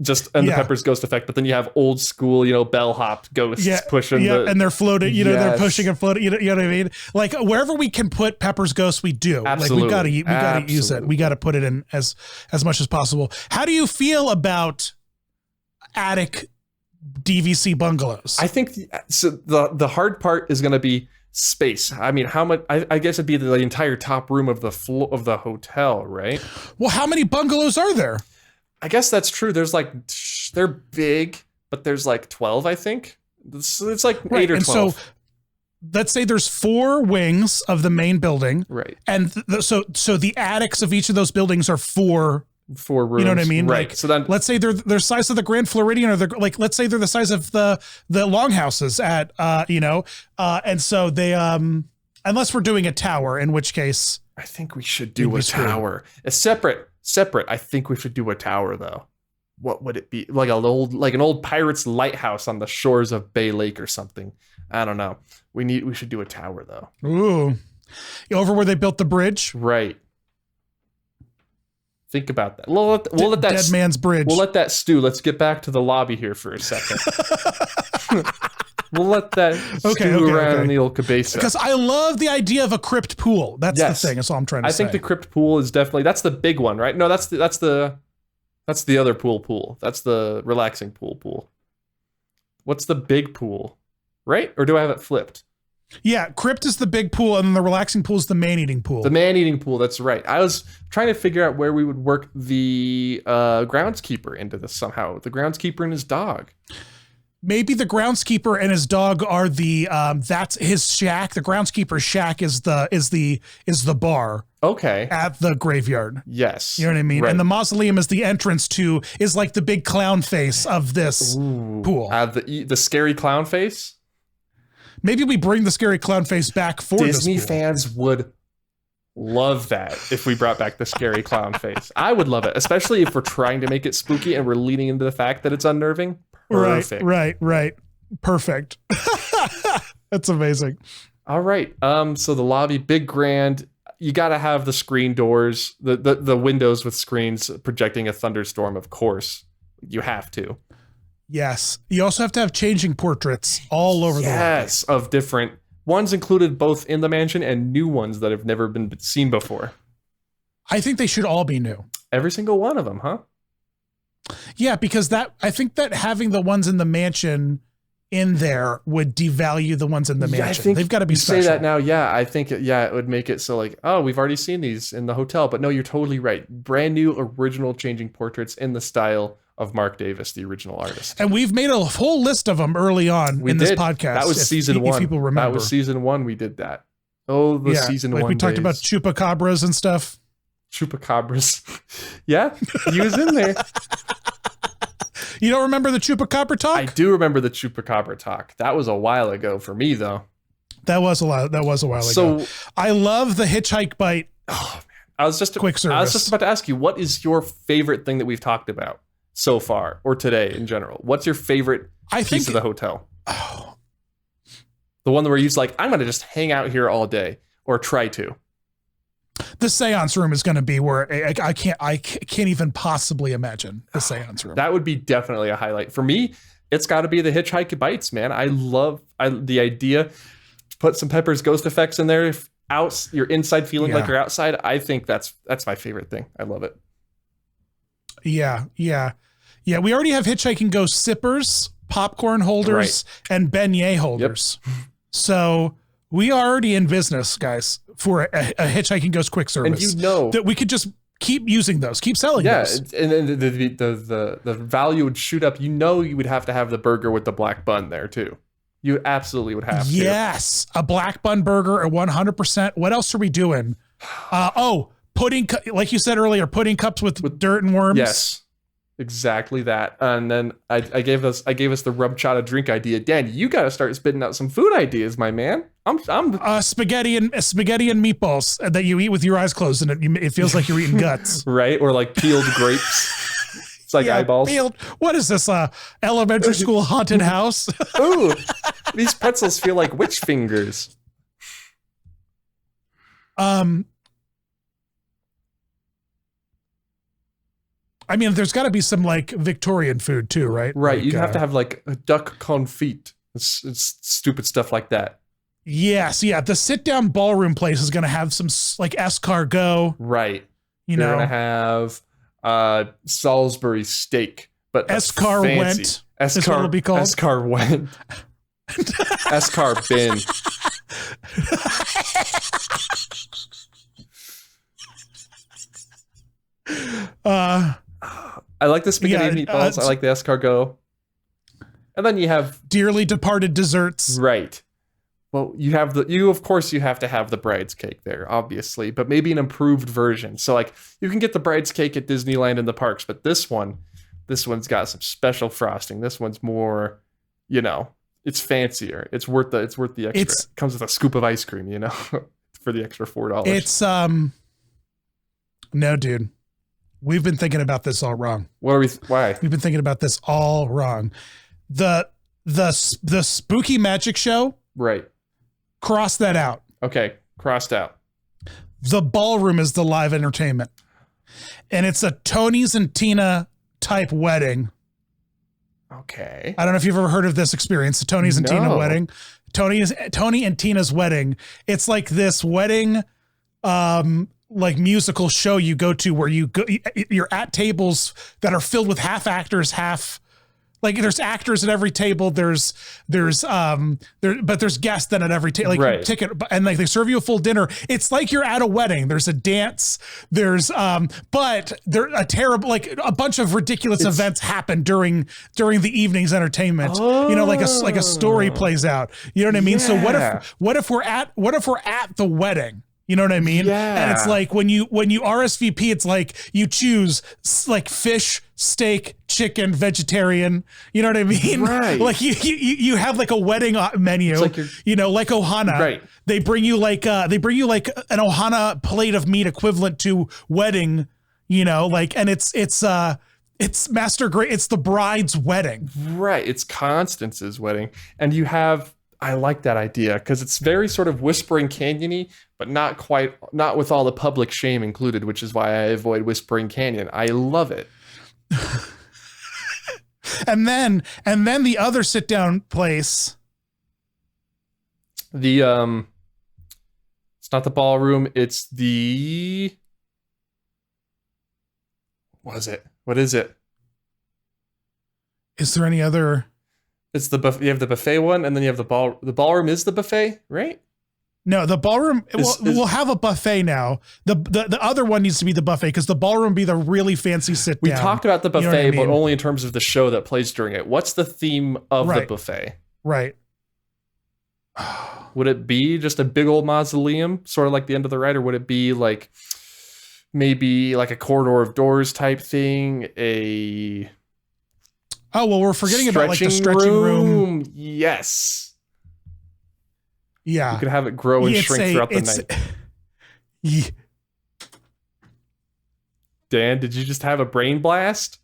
Just and the Pepper's ghost effect, but then you have old school, bellhop ghosts pushing. Yeah, and they're floating. They're pushing and floating. You know what I mean? Like wherever we can put Pepper's ghosts, we do. Absolutely. Like we gotta use it. We gotta put it in as much as possible. How do you feel about attic DVC bungalows? I think the hard part is going to be space. I mean, how much? I guess it'd be the entire top room of the hotel, right? Well, how many bungalows are there? I guess that's true. There's they're big, but there's 12, I think. It's like 8 or 12. So let's say there's 4 wings of the main building. Right. And so the attics of each of those buildings are 4 rooms. You know what I mean? Right. Like, so then, let's say they're size of the Grand Floridian, or let's say they're the size of the longhouses at and so they unless we're doing a tower, in which case I think we should do a tower. A separate. I think we should do a tower though. What would it be? Like an old pirate's lighthouse on the shores of Bay Lake or something. I don't know. We should do a tower though. Ooh. Over where they built the bridge? Right. Think about that. We'll let that Dead Man's Bridge. We'll let that stew. Let's get back to the lobby here for a second. We'll let that stew around in the old cabeza. Because I love the idea of a crypt pool. That's the thing. That's all I'm trying to say. I think the crypt pool is definitely, that's the big one, right? No, that's the other pool. That's the relaxing pool. What's the big pool? Right? Or do I have it flipped? Yeah, crypt is the big pool, and then the relaxing pool is the man-eating pool. The man-eating pool, that's right. I was trying to figure out where we would work the groundskeeper into this somehow. The groundskeeper and his dog. Maybe the groundskeeper and his dog are the that's his shack. The groundskeeper's shack is the bar. Okay. At the graveyard. Yes. You know what I mean? Right. And the mausoleum is the entrance is like the big clown face of this pool. The scary clown face? Maybe we bring the scary clown face back for Disney this pool. fans would love that if we brought back the scary clown face. I would love it, especially if we're trying to make it spooky and we're leaning into the fact that it's unnerving. Perfect. Right. Perfect. That's amazing. All right. So the lobby, big grand. You got to have the screen doors, the windows with screens projecting a thunderstorm, of course. You have to. Yes. You also have to have changing portraits all over the lobby. Yes, of different ones included both in the mansion and new ones that have never been seen before. I think they should all be new. Every single one of them, huh? Yeah, because I think that having the ones in the mansion in there would devalue the ones in the mansion. I think they've got to be you special. say that now. Yeah, I think it would make it so like, oh, we've already seen these in the hotel, but no, you're totally right. Brand new, original, changing portraits in the style of Mark Davis, the original artist. And we've made a whole list of them early on in this podcast. That was season one. If people remember, that was season one. We did that. Oh, the season like one. we talked days. about chupacabras and stuff. Chupacabras. Yeah, he was in there. You don't remember the chupacabra talk? I do remember the chupacabra talk. That was a while ago for me, though. That was a while ago. So I love the hitchhike bite. Oh man, I was just quick service. I was just about to ask you, what is your favorite thing that we've talked about so far, or today in general? What's your favorite piece of the hotel? Oh. The one where you're like, I'm gonna just hang out here all day, or try to. The seance room is going to be where I can't even possibly imagine the seance room. That would be definitely a highlight for me. It's got to be the hitchhike bites, man. I love the idea. Put some Pepper's ghost effects in there. If you're inside feeling like you're outside. I think that's my favorite thing. I love it. Yeah. We already have hitchhiking ghost sippers, popcorn holders, and beignet holders. Yep. So we are already in business, guys, for a hitchhiking ghost quick service. And you know that we could just keep using those, keep selling those. Yeah, and the value would shoot up. You know, you would have to have the burger with the black bun there too. You absolutely would have to. Yes, a black bun burger at 100%. What else are we doing? Pudding, like you said earlier, pudding cups with dirt and worms. Yes, exactly that. And then I gave us the rub chata drink idea. Dan, you got to start spitting out some food ideas, my man. I'm spaghetti and meatballs that you eat with your eyes closed, and it feels like you're eating guts. Right, or like peeled grapes. It's like eyeballs. Peeled. What is this? Elementary school haunted house? Ooh, these pretzels feel like witch fingers. I mean, there's got to be some like Victorian food too, right? Right. Like, you have to have like a duck confit. It's stupid stuff like that. Yes. Yeah. The sit down ballroom place is going to have some like escargot. Right. You're going to have Salisbury steak, but escarwent. Is what it'll be called. Escarwent. Escarbin. I like the spaghetti meatballs. I like the escargot. And then you have dearly departed desserts. Right. Well, of course you have to have the bride's cake there, obviously, but maybe an improved version. So like you can get the bride's cake at Disneyland in the parks, but this one's got some special frosting. This one's more, it's fancier. It's worth the extra. It comes with a scoop of ice cream, for the extra $4. It's no, dude. We've been thinking about this all wrong. Why? We've been thinking about this all wrong. The spooky magic show. Right. Cross that out. Okay. Crossed out. The ballroom is the live entertainment. And it's a Tony's and Tina type wedding. Okay. I don't know if you've ever heard of this experience, the Tony's and Tina wedding. Tony and Tina's wedding. It's like this wedding like musical show you go to where you're at tables that are filled with half actors, like there's actors at every table. There's guests then at every table. Like right. Ticket, and like they serve you a full dinner. It's like you're at a wedding. There's a dance. But there a bunch of ridiculous events happen during the evening's entertainment. Oh. Like a story plays out. You know what I mean? Yeah. So what if we're at the wedding? You know what I mean? Yeah. And it's like when you RSVP, it's like you choose like fish, steak, chicken, vegetarian. You know what I mean? Right. Like you have like a wedding menu. It's like like Ohana. Right. They bring you like an Ohana plate of meat equivalent to wedding. And it's Master Great. It's the bride's wedding. Right. It's Constance's wedding, and you have. I like that idea because it's very sort of Whispering Canyon-y, but not with all the public shame included, which is why I avoid Whispering Canyon. I love it. and then the other sit down place. It's not the ballroom. It's the, what is it? Is there any other? It's you have the buffet one, and then you have the ballroom is the buffet, right? No, the ballroom we'll have a buffet now. The other one needs to be the buffet because the ballroom be the really fancy sit down. We talked about the buffet, You know what I mean? but only in terms of the show that plays during it. What's the theme of the Right. buffet? Right. Would it be just a big old mausoleum, sort of like the end of the ride, or would it be like maybe like a corridor of doors type thing? Oh, well, we're forgetting about like the stretching room. Yes. Yeah. You could have it grow and shrink throughout the night. Yeah. Dan, did you just have a brain blast?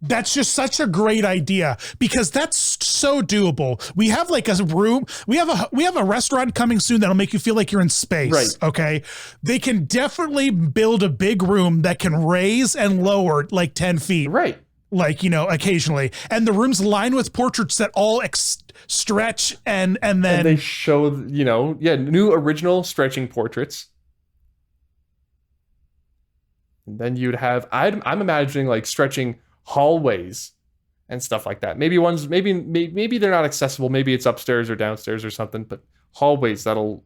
That's just such a great idea because that's so doable. We have like a room. We have a restaurant coming soon that'll make you feel like you're in space. Right. Okay. They can definitely build a big room that can raise and lower like 10 feet. Right. Like, occasionally. And the room's lined with portraits that all stretch and then they show, new original stretching portraits. And then you'd have, I'm imagining like stretching hallways and stuff like that. Maybe they're not accessible. Maybe it's upstairs or downstairs or something, but hallways that'll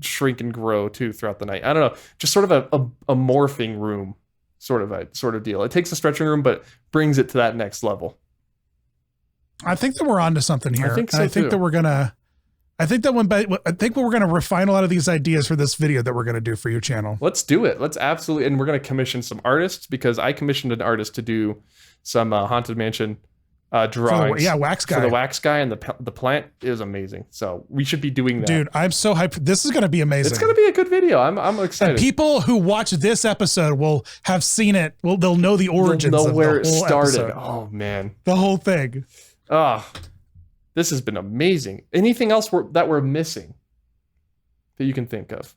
shrink and grow too throughout the night. I don't know, just sort of a morphing room sort of deal. It takes a stretching room, but brings it to that next level. I think that we're onto something here. I think so I think too. that we're gonna refine a lot of these ideas for this video that we're gonna do for your channel. Let's do it. Let's absolutely, and we're gonna commission some artists because I commissioned an artist to do some Haunted Mansion drawings. Wax guy. For the wax guy and the plant is amazing. So we should be doing that. Dude, I'm so hyped. This is gonna be amazing. It's gonna be a good video. I'm excited. And people who watch this episode will have seen it. They'll know the origins They'll know of where the it whole started. episode. Oh man. The whole thing. Oh, this has been amazing. Anything else that we're missing that you can think of?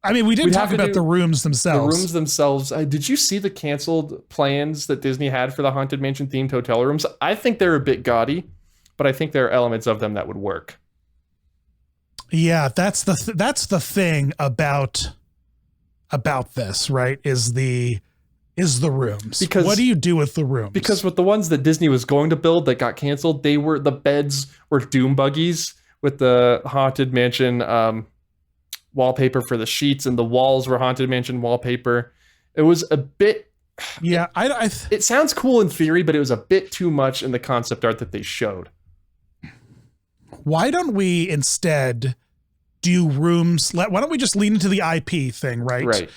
I mean, we didn't We'd talk have to about do the rooms themselves. The rooms themselves. Did you see the canceled plans that Disney had for the Haunted Mansion themed hotel rooms? I think they're a bit gaudy, but I think there are elements of them that would work. Yeah, that's the thing about this, right? Is the rooms. Because what do you do with the rooms? Because with the ones that Disney was going to build that got canceled, the beds were doom buggies with the Haunted Mansion wallpaper for the sheets, and the walls were Haunted Mansion wallpaper. It was a bit. Yeah, it sounds cool in theory, but it was a bit too much in the concept art that they showed. Why don't we instead do rooms? Why don't we just lean into the IP thing, right? Right.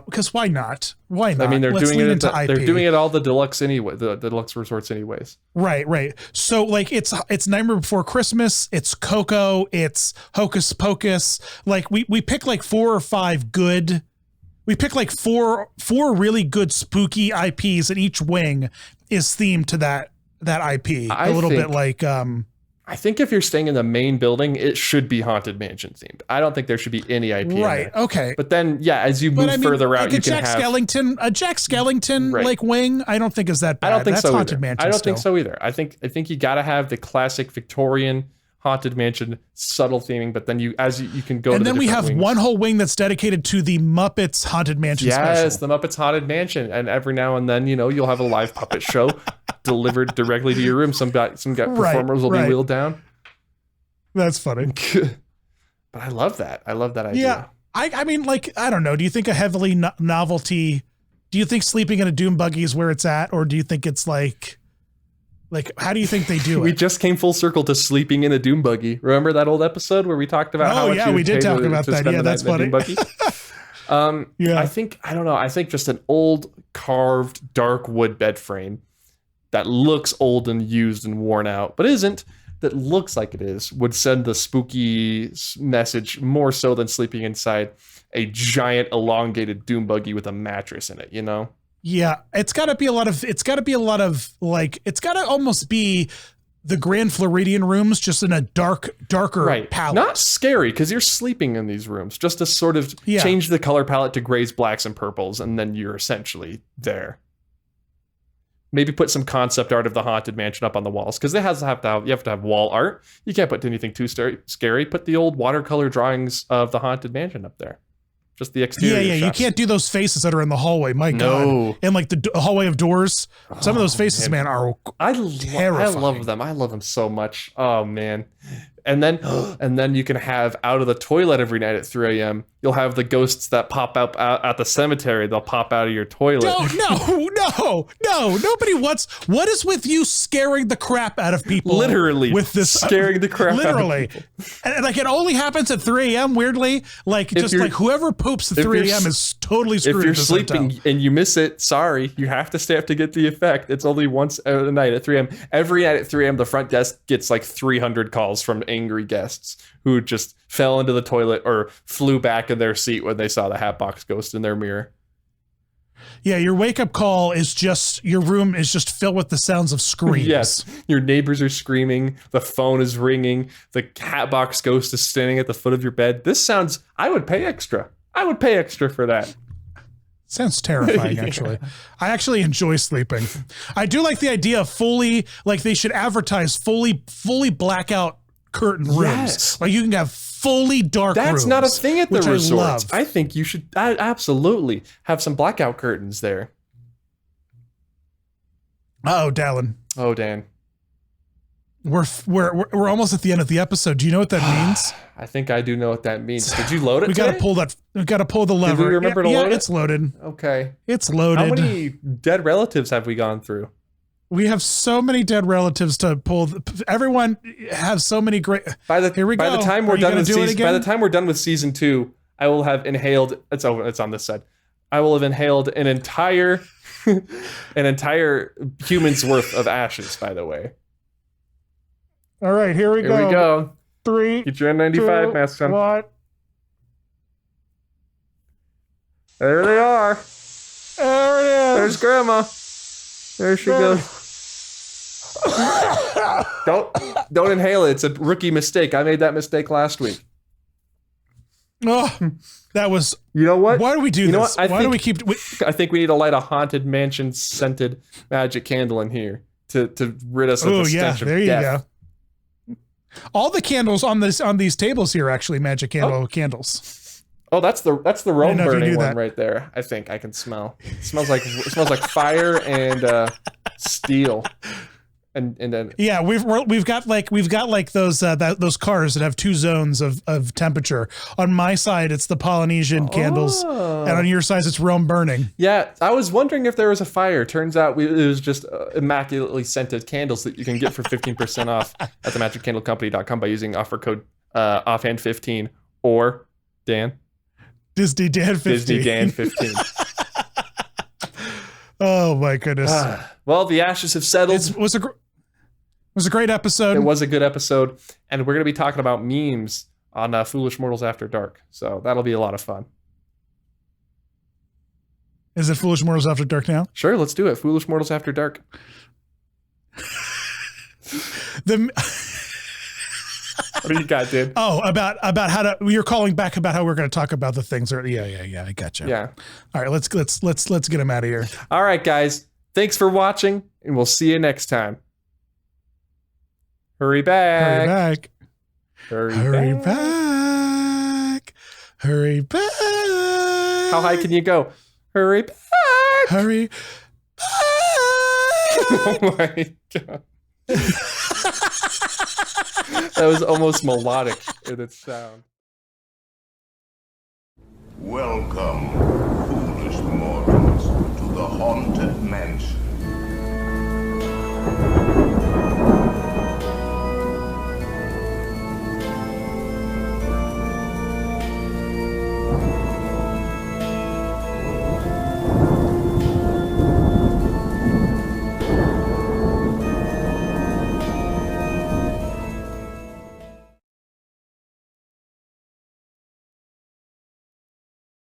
Because why not? Why not? I mean, they're Let's doing lean it. into IP. They're doing it all the deluxe anyway. The deluxe resorts, anyways. Right. So like it's Nightmare Before Christmas. It's Coco. It's Hocus Pocus. Like we pick like 4 or 5 good. We pick like four really good spooky IPs, and each wing is themed to that IP. A little bit like. I think if you're staying in the main building, it should be Haunted Mansion themed. I don't think there should be any IP. Right. In there. Okay. But then, yeah, as you move further out, like you a can Jack have Skellington Right. like wing. I don't think is that bad. I don't think That's so Haunted either. Mansion. I don't think so either. I think you got to have the classic Victorian Haunted Mansion subtle theming, but then you can go. And to then the we different have wings. one whole wing that's dedicated to the Muppets Haunted Mansion Yes, special. the Muppets Haunted Mansion, and every now and then, you'll have a live puppet show delivered directly to your room. Some performers will be wheeled down. That's funny. But I love that. I love that idea. Yeah. I mean, like, I don't know. Do you think a heavily novelty, do you think sleeping in a doom buggy is where it's at? Or do you think it's like how do you think they do it? We just came full circle to sleeping in a doom buggy. Remember that old episode where we talked about how much you we would did pay talk to about that. spend Yeah, the that's night in a funny. doom buggy? Yeah. I don't know. I think just an old carved dark wood bed frame that looks old and used and worn out, but isn't, that looks like it is, would send the spooky message more so than sleeping inside a giant elongated doom buggy with a mattress in it, Yeah, it's got to almost be the Grand Floridian rooms, just in a darker palette. Not scary because you're sleeping in these rooms, just to sort of Yeah. change the color palette to grays, blacks, and purples, and then you're essentially there. Maybe put some concept art of the Haunted Mansion up on the walls, because you have to have wall art. You can't put anything too scary. Put the old watercolor drawings of the Haunted Mansion up there. Just the exterior Yeah, you shots. can't do those faces that are in the hallway. My God. And like the hallway of doors. Some of those faces, man, are terrifying. I love them. I love them so much. Oh, man. And then you can have out of the toilet every night at 3 a.m. You'll have the ghosts that pop up out at the cemetery. They'll pop out of your toilet. No. Nobody wants. What is with you scaring the crap out of people? Literally. With this. Scaring the crap out of people. And like it only happens at 3 a.m. weirdly. Like just like whoever poops at 3 a.m. is totally screwed. If you're sleeping and you miss it, sorry. You have to stay up to get the effect. It's only once a night at 3 a.m. Every night at 3 a.m. the front desk gets like 300 calls from angry guests who just fell into the toilet or flew back in their seat when they saw the Hatbox Ghost in their mirror. Yeah, your wake-up call is just, your room is just filled with the sounds of screams. Yes, your neighbors are screaming, the phone is ringing, the Hatbox Ghost is standing at the foot of your bed. This sounds, I would pay extra. I would pay extra for that. Sounds terrifying, actually. I actually enjoy sleeping. I do like the idea of fully, like they should advertise fully blackout curtain rooms. Yes. Like you can have fully dark rooms. That's not a thing at the resort. I think you should absolutely have some blackout curtains there. Oh, Dallin. Oh, Dan. We're almost at the end of the episode. Do you know what that means? I think I do know what that means. Did you load it? We got to pull that. We got to pull the lever. Did we remember to load it? Yeah, it's loaded. Okay. It's loaded. How many dead relatives have we gone through? We have so many dead relatives to pull. Everyone has so many great. Here we go. By the time we're done with season 2, I will have inhaled. It's on this side. I will have inhaled an entire human's worth of ashes. By the way. All right, here we go. Here we go. 3. Get your N95 masks on. 1. There they are. There it is. There's Grandma. There she goes. Don't inhale it. It's a rookie mistake. I made that mistake last week. Oh, that was. You know what? Why do we do this? Why do we keep? I think we need to light a haunted mansion scented magic candle in here to rid us of the stench of death. There you go. All the candles on these tables here are actually magic candles. Oh, that's the Rome burning one that. right there. I think I can smell. It smells like fire and steel. And then yeah, we've got like those cars that have 2 zones of temperature. On my side, it's the Polynesian candles, and on your side, it's Rome burning. Yeah, I was wondering if there was a fire. Turns out it was just immaculately scented candles that you can get for 15% off at themagiccandlecompany.com by using offer code offhand15 or Dan. Disney Dan 15. Disney Dan 15. Oh my goodness. Well, the ashes have settled. It was a great episode. It was a good episode, and we're going to be talking about memes on Foolish Mortals After Dark. So that'll be a lot of fun. Is it Foolish Mortals After Dark now? Sure, let's do it. Foolish Mortals After Dark. What do you got, dude? Oh, about how to. You're calling back about how we're going to talk about the things. Yeah. I gotcha. Yeah. All right, let's get him out of here. All right, guys. Thanks for watching, and we'll see you next time. Hurry back. Hurry back. How high can you go? Hurry back. Hurry back. Oh my God. That was almost melodic in its sound. Welcome, foolish mortals, to the haunted mansion.